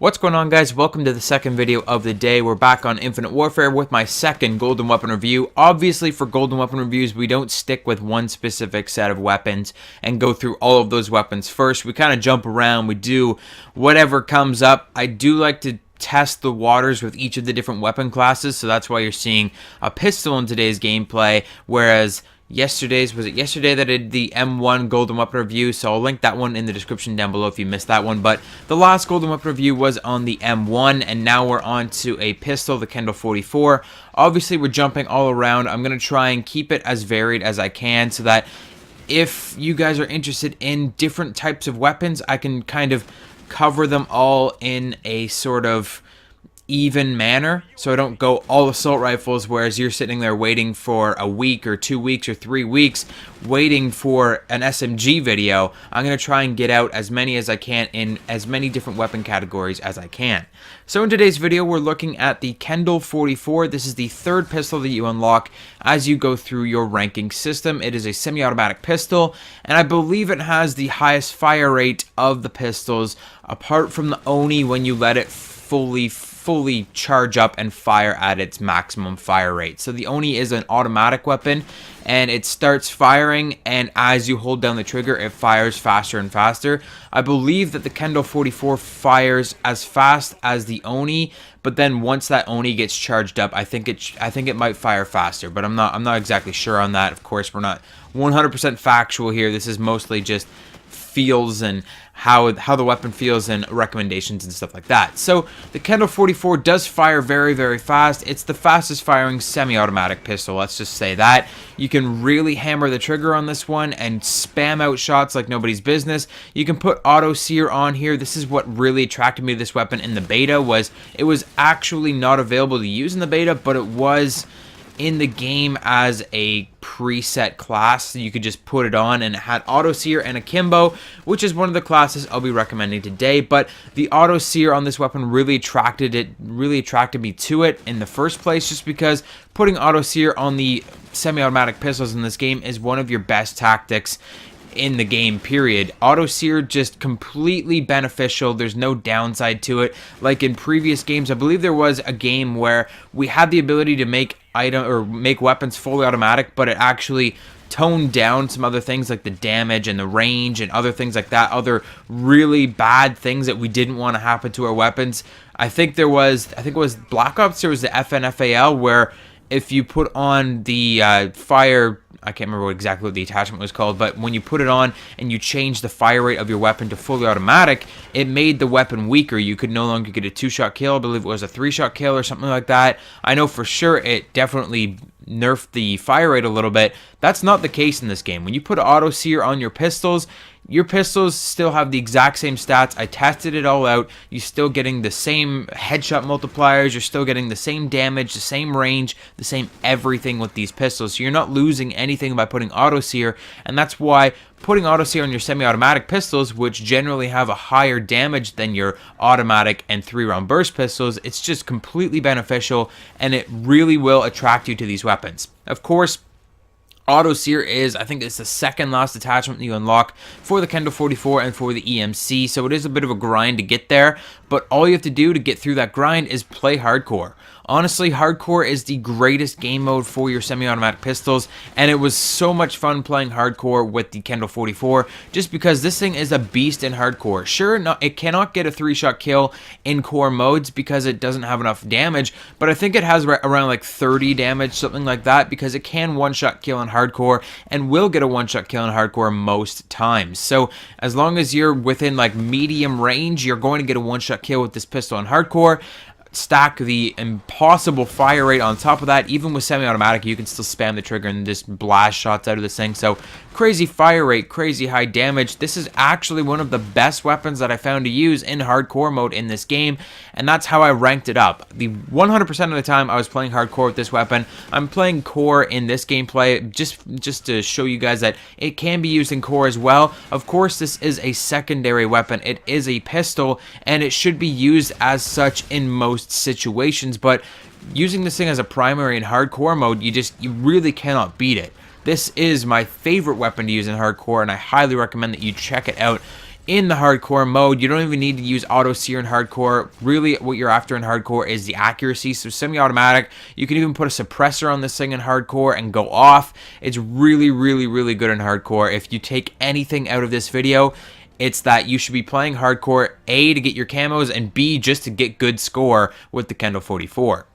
What's going on, guys? Welcome to the second video of the day. We're back on Infinite Warfare with my second golden weapon review. Obviously, for golden weapon reviews, we don't stick with one specific set of weapons and go through all of those weapons first. We kind of jump around. We do whatever comes up. I do like to test the waters with each of the different weapon classes, so that's why you're seeing a pistol in today's gameplay, whereas yesterday that I did the M1 golden weapon review, so I'll link that one in the description down below if you missed that one. But the last golden weapon review was on the M1, and now we're on to a pistol, the Kendall 44. Obviously, we're jumping all around. I'm going to try and keep it as varied as I can so that if you guys are interested in different types of weapons, I can kind of cover them all in a sort of even manner, so I don't go all assault rifles, whereas you're sitting there waiting for a week or 2 weeks or 3 weeks waiting for an SMG video. I'm going to try and get out as many as I can in as many different weapon categories as I can. So in today's video, we're looking at the Kendall 44. This is the third pistol that you unlock as you go through your ranking system. It is a semi-automatic pistol, and I believe it has the highest fire rate of the pistols, apart from the Oni when you let it fully charge up and fire at its maximum fire rate. So the Oni is an automatic weapon, and it starts firing, and as you hold down the trigger, it fires faster and faster. I believe that the Kendall 44 fires as fast as the Oni, but then once that Oni gets charged up, I think it might fire faster, but I'm not exactly sure on that. Of course, we're not 100% factual here. This is mostly just feels and how the weapon feels and recommendations and stuff like that. So the Kendall 44 does fire very fast. It's the fastest firing semi-automatic pistol, let's just say that. You can really hammer the trigger on this one and spam out shots like nobody's business. You can put auto sear on here. This is what really attracted me to this weapon in the beta. It was actually not available to use in the beta, but it was in the game as a preset class, so you could just put it on, and it had auto sear and akimbo, which is one of the classes I'll be recommending today. But the auto sear on this weapon really attracted me to it in the first place, just because putting auto sear on the semi-automatic pistols in this game is one of your best tactics in the game, period. Auto sear just completely beneficial. There's no downside to it. Like in previous games, I believe there was a game where we had the ability to make weapons fully automatic, but it actually toned down some other things like the damage and the range and other things like that, other really bad things that we didn't want to happen to our weapons. I think it was Black Ops, there was the FNFAL, where if you put on the fire, I can't remember exactly what the attachment was called, but when you put it on and you change the fire rate of your weapon to fully automatic, it made the weapon weaker. You could no longer get a 2-shot kill. I believe it was a 3-shot kill or something like that. I know for sure it definitely nerfed the fire rate a little bit. That's not the case in this game. When you put auto sear on your pistols still have the exact same stats. I tested it all out. You're still getting the same headshot multipliers. You're still getting the same damage, the same range, the same everything with these pistols. So you're not losing anything by putting auto sear, and that's why putting auto sear on your semi-automatic pistols, which generally have a higher damage than your automatic and 3-round burst pistols, it's just completely beneficial, and it really will attract you to these weapons. Of course, auto sear is, I think it's the second last attachment that you unlock for the Kendall 44 and for the EMC, so it is a bit of a grind to get there, but all you have to do to get through that grind is play hardcore. Honestly, hardcore is the greatest game mode for your semi-automatic pistols, and it was so much fun playing hardcore with the Kendall 44, just because this thing is a beast in hardcore. Sure, it cannot get a 3-shot kill in core modes because it doesn't have enough damage, but I think it has around like 30 damage, something like that, because it can 1-shot kill in hardcore and will get a 1-shot kill in hardcore most times. So as long as you're within like medium range, you're going to get a 1-shot kill with this pistol in hardcore. Stack the impossible fire rate on top of that. Even with semi-automatic, you can still spam the trigger and just blast shots out of this thing. So crazy fire rate, crazy high damage. This is actually one of the best weapons that I found to use in hardcore mode in this game, and that's how I ranked it up. The 100% of the time I was playing hardcore with this weapon. I'm playing core in this gameplay just to show you guys that it can be used in core as well. Of course, this is a secondary weapon. It is a pistol, and it should be used as such in most situations, but using this thing as a primary in hardcore mode, you really cannot beat it. This is my favorite weapon to use in hardcore, and I highly recommend that you check it out. in the hardcore mode. You don't even need to use auto sear in hardcore. Really, what you're after in hardcore is the accuracy. So semi-automatic, you can even put a suppressor on this thing in hardcore and go off. It's really, really, really good in hardcore. If you take anything out of this video, it's that you should be playing hardcore, A, to get your camos, and B, just to get good score with the Kendall 44.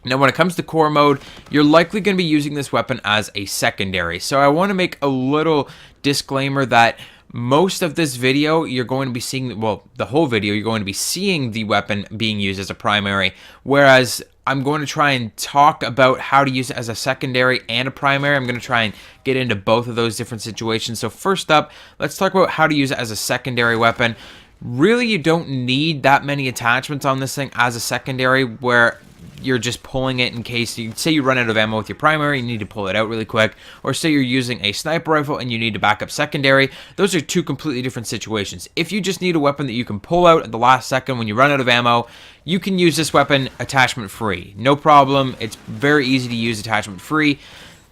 Now, when it comes to core mode, you're likely going to be using this weapon as a secondary. So I want to make a little disclaimer that most of this video, you're going to be seeing, well, the whole video, you're going to be seeing the weapon being used as a primary, whereas I'm going to try and talk about how to use it as a secondary and a primary. I'm going to try and get into both of those different situations. So first up, let's talk about how to use it as a secondary weapon. Really, you don't need that many attachments on this thing as a secondary, where you're just pulling it in case you say you run out of ammo with your primary, you need to pull it out really quick, or say you're using a sniper rifle and you need to back up secondary. Those are two completely different situations. If you just need a weapon that you can pull out at the last second when you run out of ammo, you can use this weapon attachment free. No problem. It's very easy to use attachment free.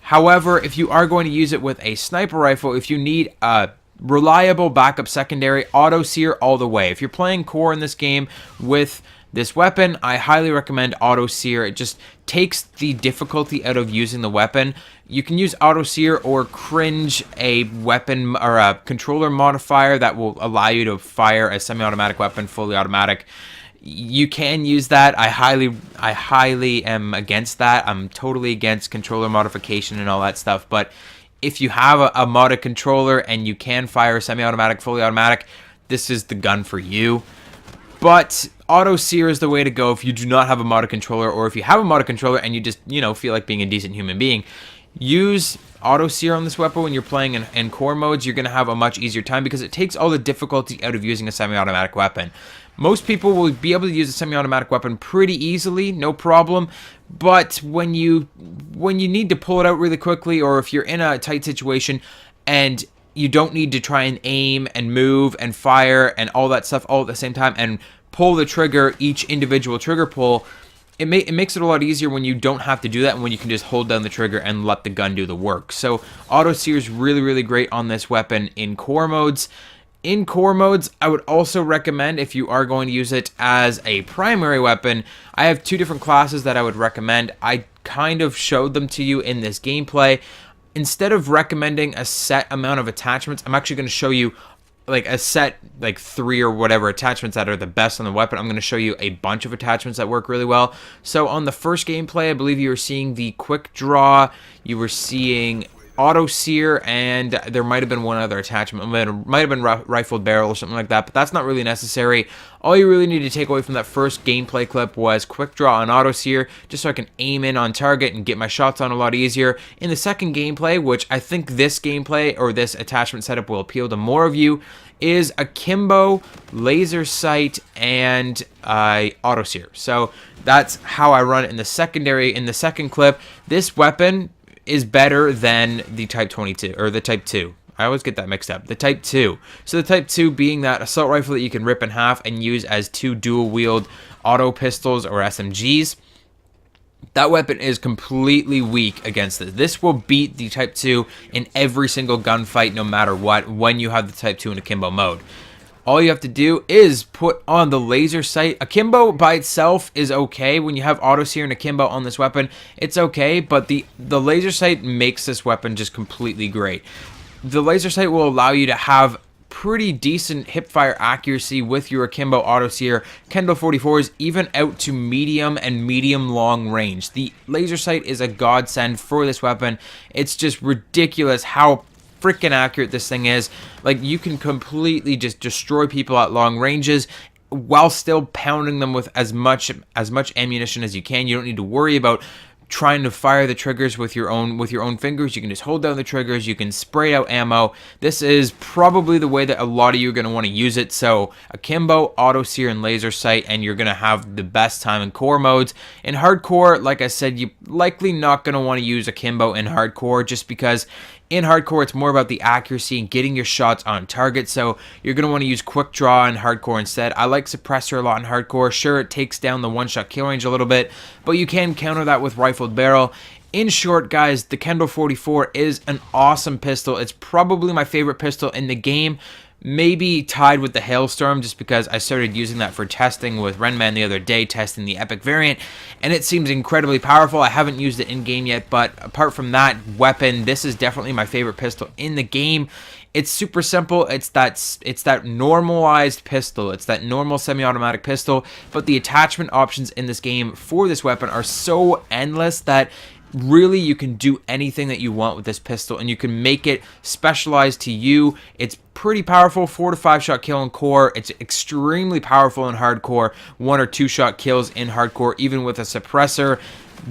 However, if you are going to use it with a sniper rifle, if you need a reliable backup secondary, auto sear all the way. If you're playing core in this game with this weapon, I highly recommend auto sear. It just takes the difficulty out of using the weapon. You can use auto sear or cringe a weapon or a controller modifier that will allow you to fire a semi-automatic weapon fully automatic. You can use that. I highly am against that. I'm totally against controller modification and all that stuff. But if you have a modded controller and you can fire semi-automatic, fully automatic, this is the gun for you. But auto sear is the way to go if you do not have a modded controller, or if you have a modded controller and you just, feel like being a decent human being. Use auto sear on this weapon when you're playing in core modes. You're going to have a much easier time because it takes all the difficulty out of using a semi-automatic weapon. Most people will be able to use a semi-automatic weapon pretty easily, no problem. But when you need to pull it out really quickly, or if you're in a tight situation and you don't need to try and aim and move and fire and all that stuff all at the same time and pull the trigger, each individual trigger pull, it makes it a lot easier when you don't have to do that and when you can just hold down the trigger and let the gun do the work. So auto sear is really, really great on this weapon in core modes. In core modes, I would also recommend, if you are going to use it as a primary weapon, I have two different classes that I would recommend. I kind of showed them to you in this gameplay. Instead of recommending a set amount of attachments, I'm actually going to show you like a set, like 3 or whatever attachments that are the best on the weapon. I'm going to show you a bunch of attachments that work really well. So on the first gameplay, I believe you were seeing the quick draw, you were seeing auto sear, and there might have been one other attachment. It might have been rifled barrel or something like that, but that's not really necessary. All you really need to take away from that first gameplay clip was quick draw and auto sear, just so I can aim in on target and get my shots on a lot easier. In the second gameplay, which I think this gameplay or this attachment setup will appeal to more of you, is akimbo, laser sight, and auto sear. So that's how I run it in the secondary. In the second clip, this weapon is better than the Type 22, or the Type 2. I always get that mixed up. The Type 2. So the Type 2 being that assault rifle that you can rip in half and use as 2 dual-wield auto pistols or SMGs. That weapon is completely weak against this. This will beat the Type 2 in every single gunfight, no matter what, when you have the Type 2 in akimbo mode. All you have to do is put on the laser sight. Akimbo by itself is okay. When you have auto sear and akimbo on this weapon, it's okay, but the laser sight makes this weapon just completely great. The laser sight will allow you to have pretty decent hipfire accuracy with your akimbo auto sear Kendall 44s, even out to medium and medium long range. The laser sight is a godsend for this weapon. It's just ridiculous how freaking accurate this thing is. Like, you can completely just destroy people at long ranges while still pounding them with as much ammunition as you can. You don't need to worry about trying to fire the triggers with your own fingers. You can just hold down the triggers. You can spray out ammo. This is probably the way that a lot of you are going to want to use it. So akimbo, auto sear, and laser sight, and you're going to have the best time in core modes. In hardcore, like I said, you're likely not going to want to use akimbo in hardcore, just because in hardcore, it's more about the accuracy and getting your shots on target, so you're going to want to use quick draw in hardcore instead. I like suppressor a lot in hardcore. Sure, it takes down the one-shot kill range a little bit, but you can counter that with rifled barrel. In short, guys, the Kendall 44 is an awesome pistol. It's probably my favorite pistol in the game. maybe tied with the Hailstorm, just because I started using that for testing with Renman the other day, testing the Epic variant, and it seems incredibly powerful. I haven't used it in-game yet, but apart from that weapon, this is definitely my favorite pistol in the game. It's super simple. It's that normalized pistol. It's that normal semi-automatic pistol, but the attachment options in this game for this weapon are so endless that really you can do anything that you want with this pistol, and you can make it specialized to you. It's pretty powerful, 4 to 5 shot kill in core. It's extremely powerful in hardcore, 1 or 2 shot kills in hardcore, even with a suppressor.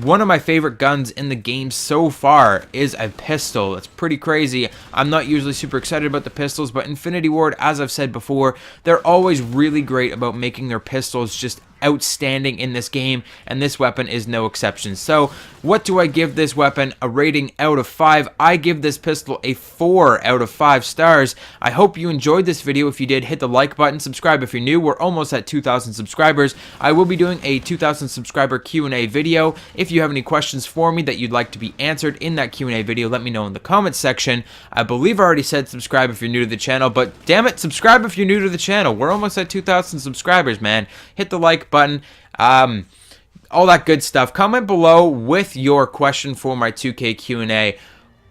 One of my favorite guns in the game so far is a pistol. It's pretty crazy. I'm not usually super excited about the pistols, but Infinity Ward, as I've said before, they're always really great about making their pistols just outstanding in this game, and this weapon is no exception. So what do I give this weapon a rating out of 5? I give this pistol a 4 out of 5 stars. I hope you enjoyed this video. If you did, hit the like button, subscribe if you're new. We're almost at 2,000 subscribers. I will be doing a 2,000 subscriber Q&A video. If you have any questions for me that you'd like to be answered in that Q&A video, let me know in the comments section. I believe I already said subscribe if you're new to the channel, but damn it, subscribe if you're new to the channel. We're almost at 2,000 subscribers, man. Hit the like button, all that good stuff. Comment below with your question for my 2K Q&A,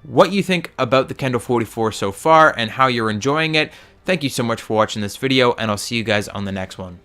what you think about the Kendall 44 so far and how you're enjoying it. Thank you so much for watching this video, and I'll see you guys on the next one.